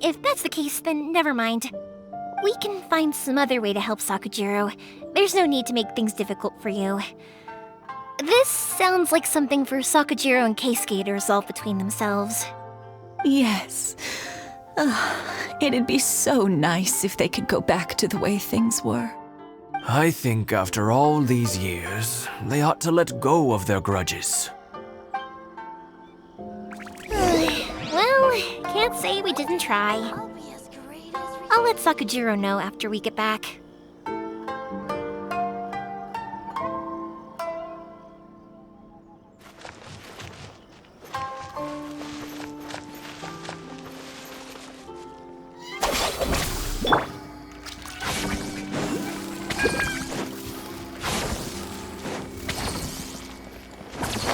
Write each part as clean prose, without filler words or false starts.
if that's the case, then never mind. We can find some other way to help Sakujiro. There's no need to make things difficult for you. This sounds like something for Sakujiro and Keisuke to resolve between themselves. Yes. It'd be so nice if they could go back to the way things were. I think after all these years, they ought to let go of their grudges. Well, can't say we didn't try. I'll let Sakujiro know after we get back.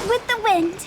With the wind.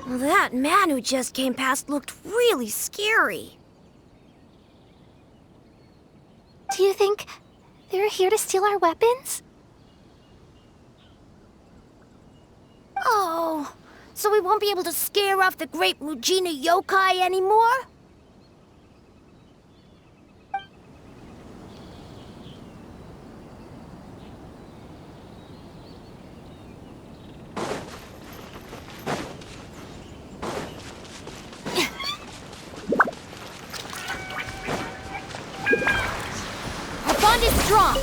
That man who just came past looked really scary. Do you think they're here to steal our weapons? Oh, so we won't be able to scare off the great Mujina yokai anymore? Our bond is strong.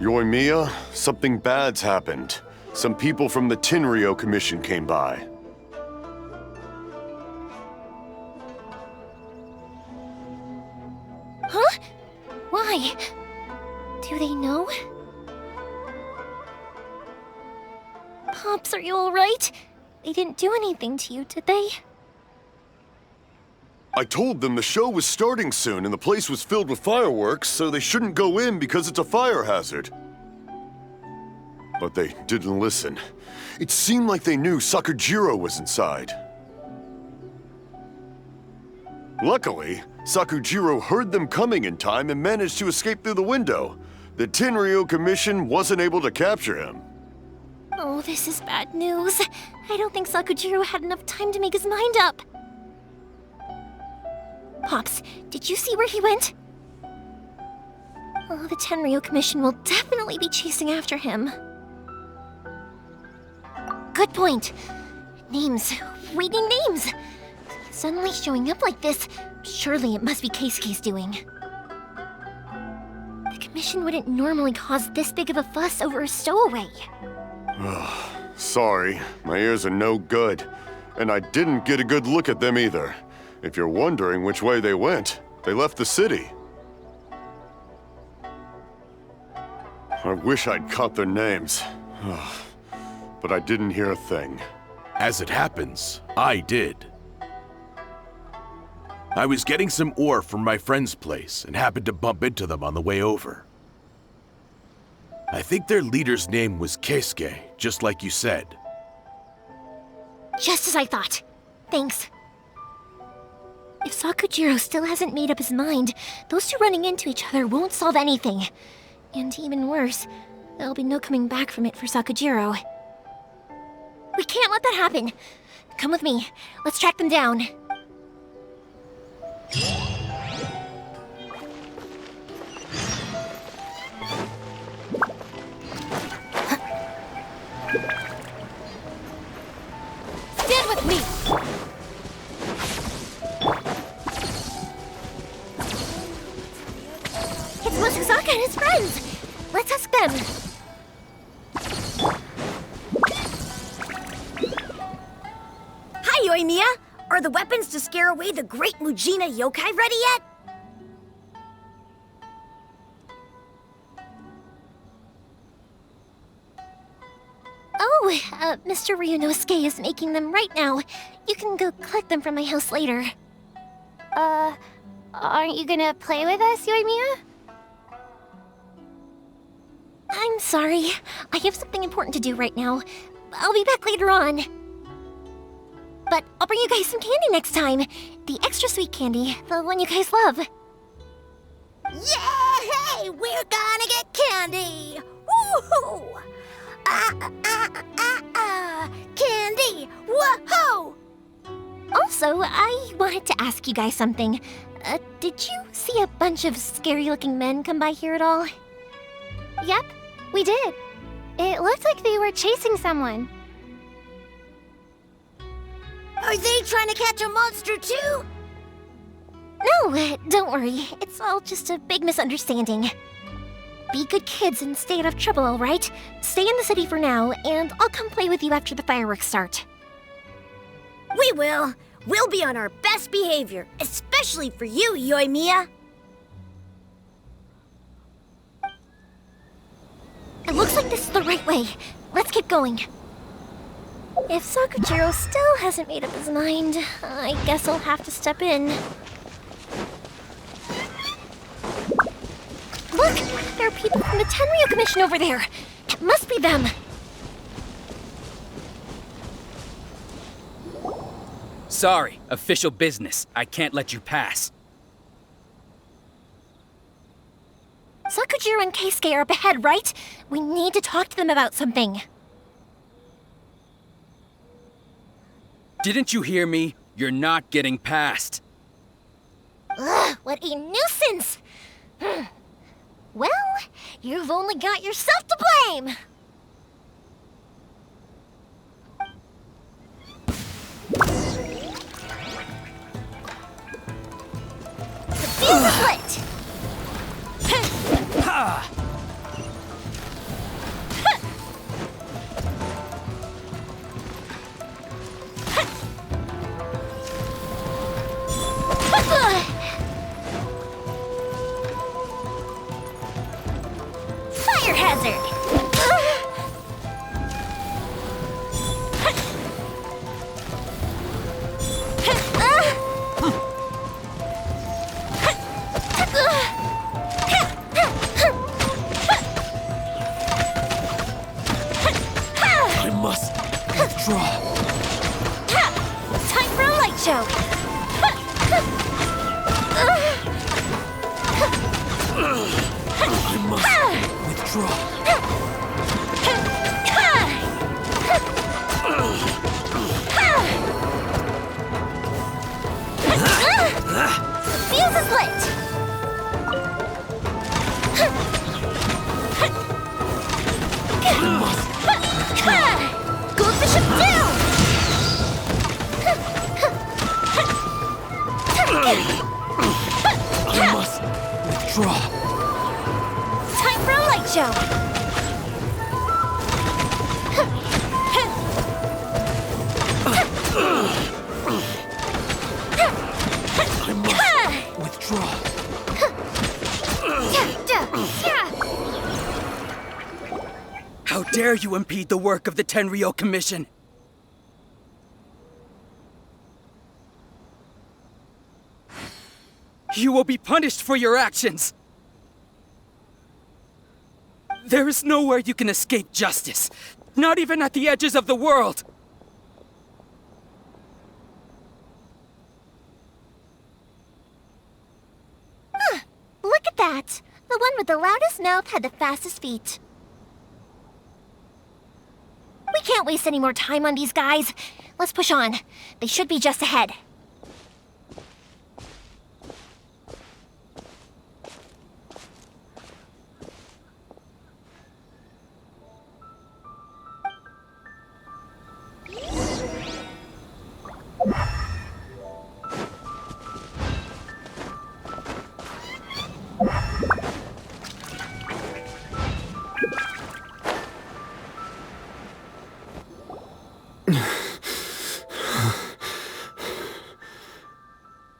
Yoimiya, something bad's happened. Some people from the Tenryou Commission came by. Huh? Why? Do they know? Pops, are you alright? They didn't do anything to you, did they? I told them the show was starting soon and the place was filled with fireworks, so they shouldn't go in because it's a fire hazard. But they didn't listen. It seemed like they knew Sakujiro was inside. Luckily, Sakujiro heard them coming in time and managed to escape through the window. The Tenryou Commission wasn't able to capture him. Oh, this is bad news. I don't think Sakujiro had enough time to make his mind up. Pops, did you see where he went? Oh, the Tenryou Commission will definitely be chasing after him. Good point. Names. We need names. Suddenly showing up like this, surely it must be Keisuke's doing. The Commission wouldn't normally cause this big of a fuss over a stowaway. Sorry, my ears are no good. And I didn't get a good look at them either. If you're wondering which way they went, they left the city. I wish I'd caught their names. But I didn't hear a thing. As it happens, I did. I was getting some ore from my friend's place and happened to bump into them on the way over. I think their leader's name was Keisuke, just like you said. Just as I thought. Thanks. If Sakujiro still hasn't made up his mind, those two running into each other won't solve anything. And even worse, there'll be no coming back from it for Sakujiro. We can't let that happen. Come with me. Let's track them down. Stand with me! It's Masasaka and his friends! Let's ask them. Hi, Yoimiya! Are the weapons to scare away the great Mujina yokai ready yet? Oh, Mr. Ryunosuke is making them right now. You can go collect them from my house later. Aren't you gonna play with us, Yoimiya? I'm sorry. I have something important to do right now. I'll be back later on. But I'll bring you guys some candy next time. The extra sweet candy, the one you guys love. Yay! We're gonna get candy! Woohoo! Candy! Woohoo! Also, I wanted to ask you guys something. Did you see a bunch of scary-looking men come by here at all? Yep, we did. It looked like they were chasing someone. Are they trying to catch a monster too? No, don't worry. It's all just a big misunderstanding. Be good kids and stay out of trouble, all right? Stay in the city for now, and I'll come play with you after the fireworks start. We will. We'll be on our best behavior, especially for you, Yoimiya. It looks like this is the right way. Let's keep going. If Sakujiro still hasn't made up his mind, I guess I'll have to step in. Look! There are people from the Tenryu Commission over there! It must be them! Sorry, official business. I can't let you pass. Sakujiro and Keisuke are up ahead, right? We need to talk to them about something. Didn't you hear me? You're not getting past. Ugh, what a nuisance! Well, you've only got yourself to blame! The fuse is lit! Fire hazard! I must withdraw. Time for a light show! I must withdraw. Fuse is lit! Goldfish him down! I must withdraw. Time for a light show! I must withdraw. How dare you impede the work of the Tenryo Commission? You will be punished for your actions. There is nowhere you can escape justice, not even at the edges of the world. Look at that! The one with the loudest mouth had the fastest feet. We can't waste any more time on these guys. Let's push on. They should be just ahead.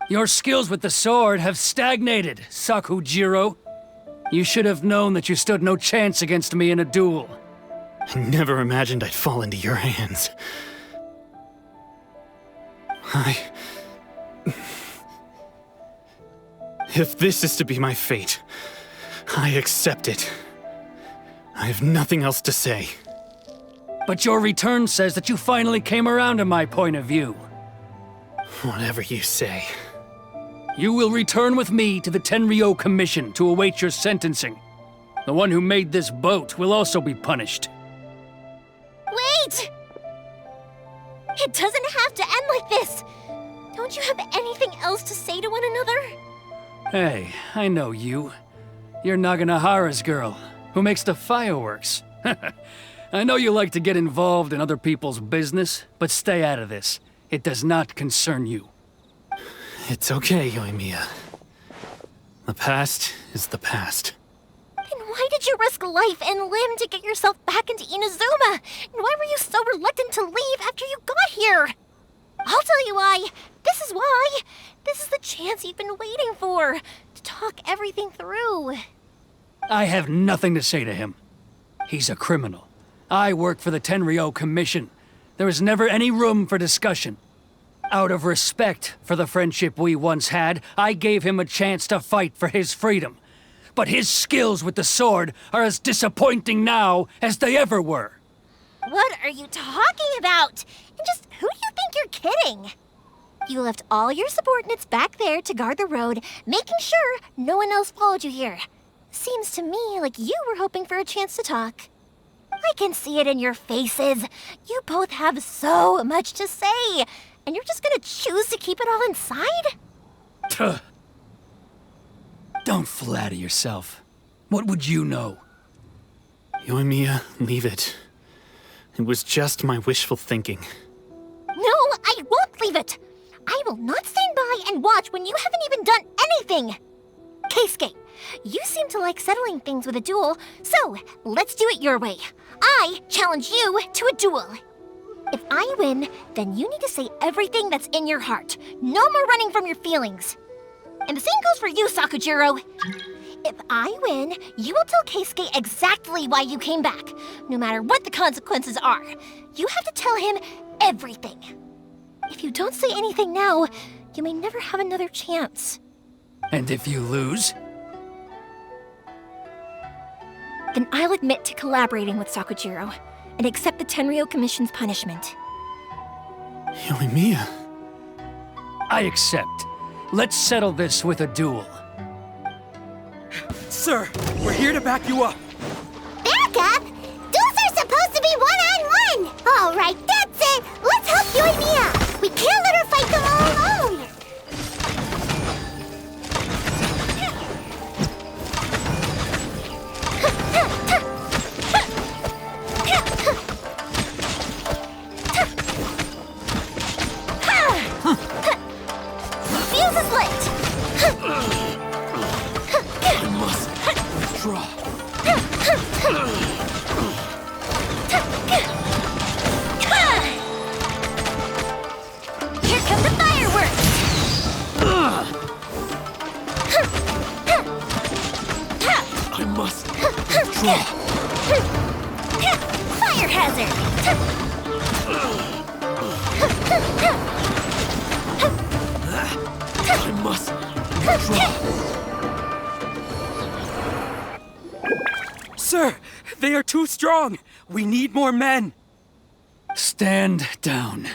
Your skills with the sword have stagnated, Sakujiro. You should have known that you stood no chance against me in a duel. I never imagined I'd fall into your hands. If this is to be my fate, I accept it. I have nothing else to say. But your return says that you finally came around to my point of view. Whatever you say. You will return with me to the Tenryo Commission to await your sentencing. The one who made this boat will also be punished. Wait! It doesn't have to end like this! Don't you have anything else to say to one another? Hey, I know you. You're Naganahara's girl, who makes the fireworks. I know you like to get involved in other people's business, but stay out of this. It does not concern you. It's okay, Yoimiya. The past is the past. Then why did you risk life and limb to get yourself back into Inazuma? And why were you so reluctant to leave after you got here? I'll tell you why. This is why. This is the chance you've been waiting for, to talk everything through. I have nothing to say to him. He's a criminal. I work for the Tenryo Commission. There is never any room for discussion. Out of respect for the friendship we once had, I gave him a chance to fight for his freedom. But his skills with the sword are as disappointing now as they ever were. What are you talking about? And just who do you think you're kidding? You left all your subordinates back there to guard the road, making sure no one else followed you here. Seems to me like you were hoping for a chance to talk. I can see it in your faces. You both have so much to say, and you're just gonna choose to keep it all inside? Tuh. Don't flatter yourself. What would you know? Yoimiya, leave it. It was just my wishful thinking. No, I won't leave it. I will not stand by and watch when you haven't even done anything. Keisuke, you seem to like settling things with a duel, so let's do it your way. I challenge you to a duel. If I win, then you need to say everything that's in your heart. No more running from your feelings. And the same goes for you, Sakujiro. If I win, you will tell Keisuke exactly why you came back, no matter what the consequences are. You have to tell him everything. If you don't say anything now, you may never have another chance. And if you lose? Then I'll admit to collaborating with Sakujiro and accept the Tenryo Commission's punishment. Yoimiya. I accept. Let's settle this with a duel. Sir, we're here to back you up. Back up? Duels are supposed to be one-on-one! All right, that's it! Let's help Yoimiya! We can't let her fight them all alone! Fuse is lit! Draw. Here come the fireworks! I must draw. Fire hazard! I must draw. Sir, they are too strong. We need more men. Stand down.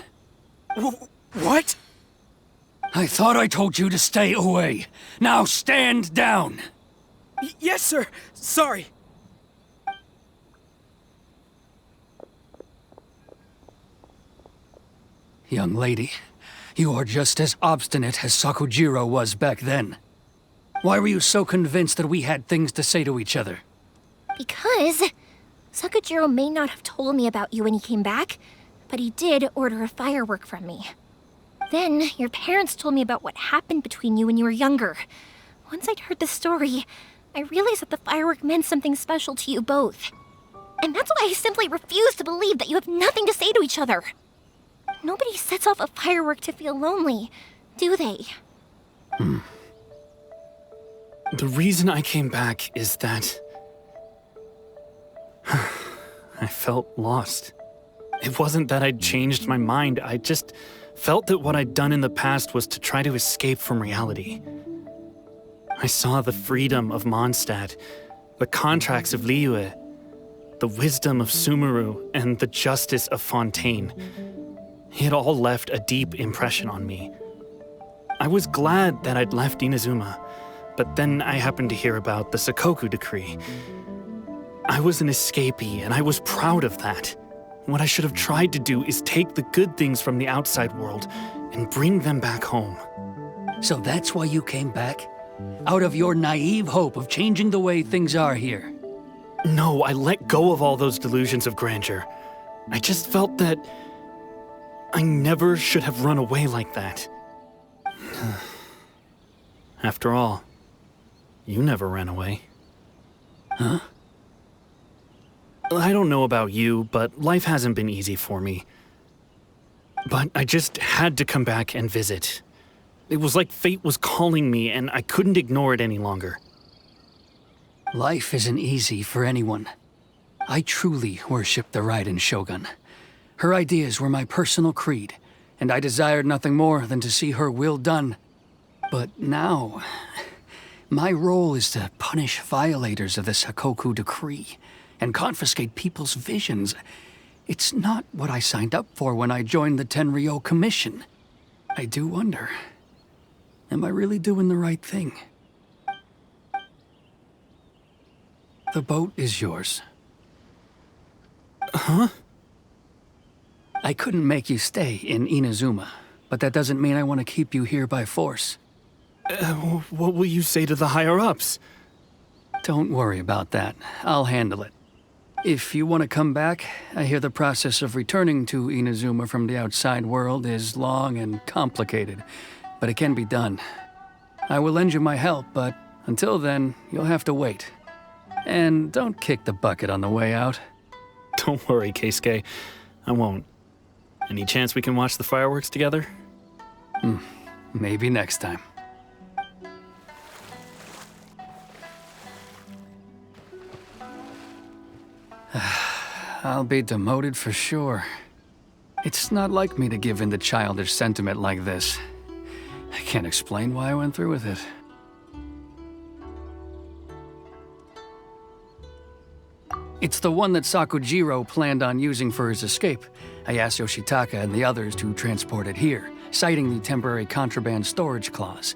What? I thought I told you to stay away. Now stand down. Yes, sir. Sorry. Young lady, you are just as obstinate as Sakujiro was back then. Why were you so convinced that we had things to say to each other? Because Sakujiro may not have told me about you when he came back, but he did order a firework from me. Then your parents told me about what happened between you when you were younger. Once I'd heard the story, I realized that the firework meant something special to you both. And that's why I simply refuse to believe that you have nothing to say to each other. Nobody sets off a firework to feel lonely, do they? The reason I came back is that I felt lost. It wasn't that I'd changed my mind, I just felt that what I'd done in the past was to try to escape from reality. I saw the freedom of Mondstadt, the contracts of Liyue, the wisdom of Sumeru, and the justice of Fontaine. It all left a deep impression on me. I was glad that I'd left Inazuma, but then I happened to hear about the Sakoku decree. I was an escapee, and I was proud of that. What I should have tried to do is take the good things from the outside world and bring them back home. So that's why you came back? Out of your naive hope of changing the way things are here? No, I let go of all those delusions of grandeur. I just felt that I never should have run away like that. After all, you never ran away. Huh? I don't know about you, but life hasn't been easy for me. But I just had to come back and visit. It was like fate was calling me, and I couldn't ignore it any longer. Life isn't easy for anyone. I truly worship the Raiden Shogun. Her ideas were my personal creed, and I desired nothing more than to see her will done. But now, my role is to punish violators of the Sakoku decree and confiscate people's visions. It's not what I signed up for when I joined the Tenryo Commission. I do wonder, am I really doing the right thing? The boat is yours. Huh? I couldn't make you stay in Inazuma, but that doesn't mean I want to keep you here by force. What will you say to the higher-ups? Don't worry about that. I'll handle it. If you want to come back, I hear the process of returning to Inazuma from the outside world is long and complicated, but it can be done. I will lend you my help, but until then, you'll have to wait. And don't kick the bucket on the way out. Don't worry, Keisuke. I won't. Any chance we can watch the fireworks together? Maybe next time. I'll be demoted for sure. It's not like me to give in to childish sentiment like this. I can't explain why I went through with it. It's the one that Sakujiro planned on using for his escape. I asked Yoshitaka and the others to transport it here, citing the temporary contraband storage clause.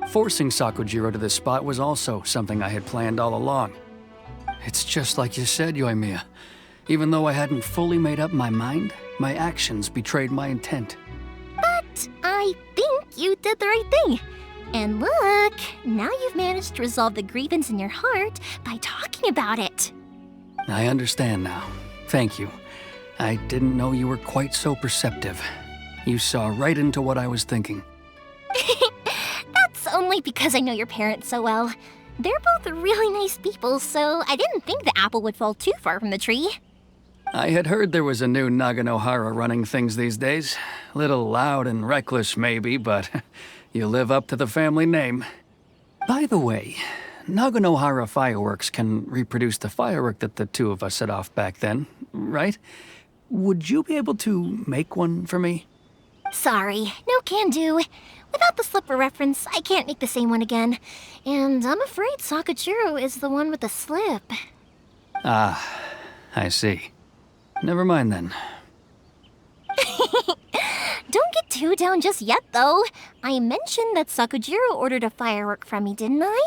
Forcing Sakujiro to this spot was also something I had planned all along. It's just like you said, Yoimiya. Even though I hadn't fully made up my mind, my actions betrayed my intent. But I think you did the right thing. And look, now you've managed to resolve the grievance in your heart by talking about it. I understand now. Thank you. I didn't know you were quite so perceptive. You saw right into what I was thinking. That's only because I know your parents so well. They're both really nice people, so I didn't think the apple would fall too far from the tree. I had heard there was a new Naganohara running things these days. Little loud and reckless, maybe, but you live up to the family name. By the way, Naganohara fireworks can reproduce the firework that the two of us set off back then, right? Would you be able to make one for me? Sorry, no can do. Without the slipper reference, I can't make the same one again. And I'm afraid Sakujiro is the one with the slip. Ah, I see. Never mind then. Don't get too down just yet, though. I mentioned that Sakujiro ordered a firework from me, didn't I?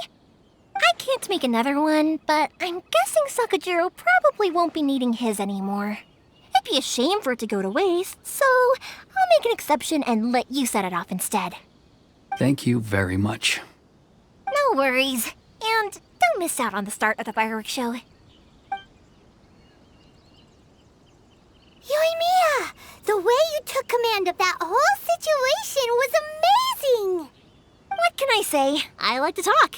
I can't make another one, but I'm guessing Sakujiro probably won't be needing his anymore. It'd be a shame for it to go to waste, so I'll make an exception and let you set it off instead. Thank you very much. No worries. And don't miss out on the start of the fireworks show. Yoimiya! The way you took command of that whole situation was amazing! What can I say? I like to talk.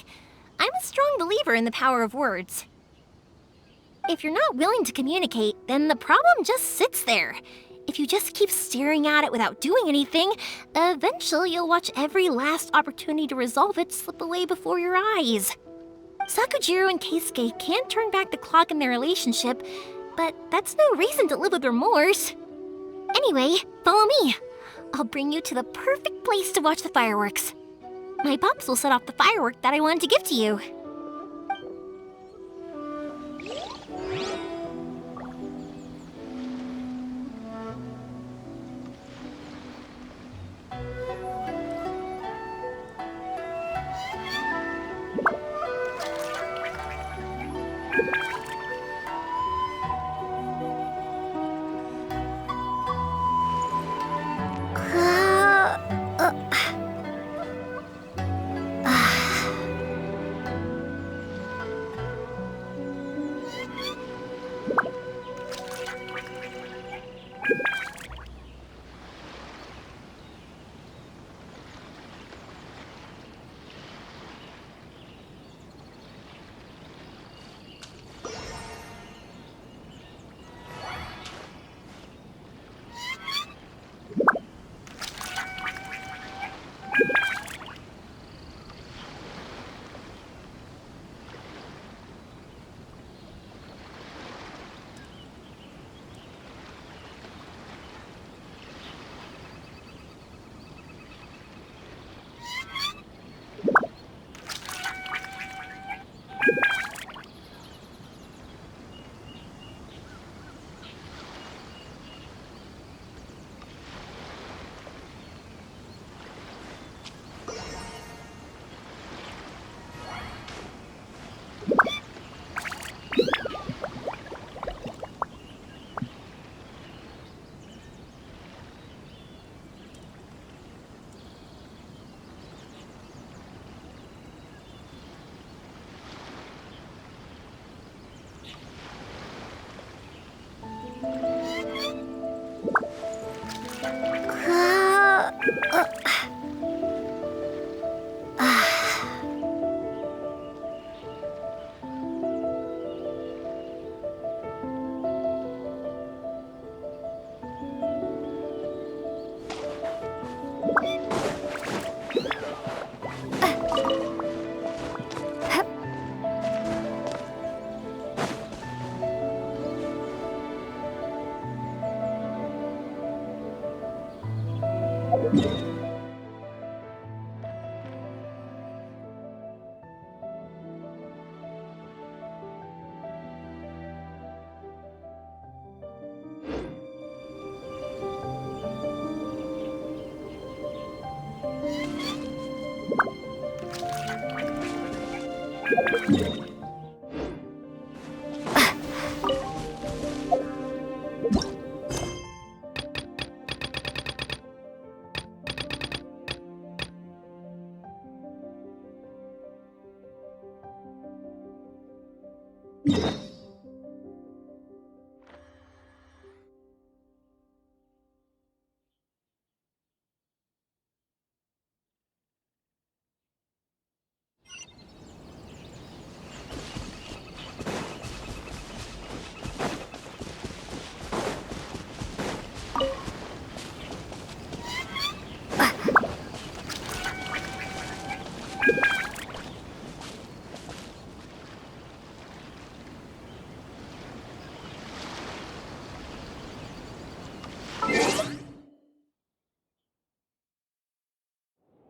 I'm a strong believer in the power of words. If you're not willing to communicate, then the problem just sits there. If you just keep staring at it without doing anything, eventually you'll watch every last opportunity to resolve it slip away before your eyes. Sakujiro and Keisuke can't turn back the clock in their relationship, but that's no reason to live with remorse. Anyway, follow me. I'll bring you to the perfect place to watch the fireworks. My pops will set off the firework that I wanted to give to you. You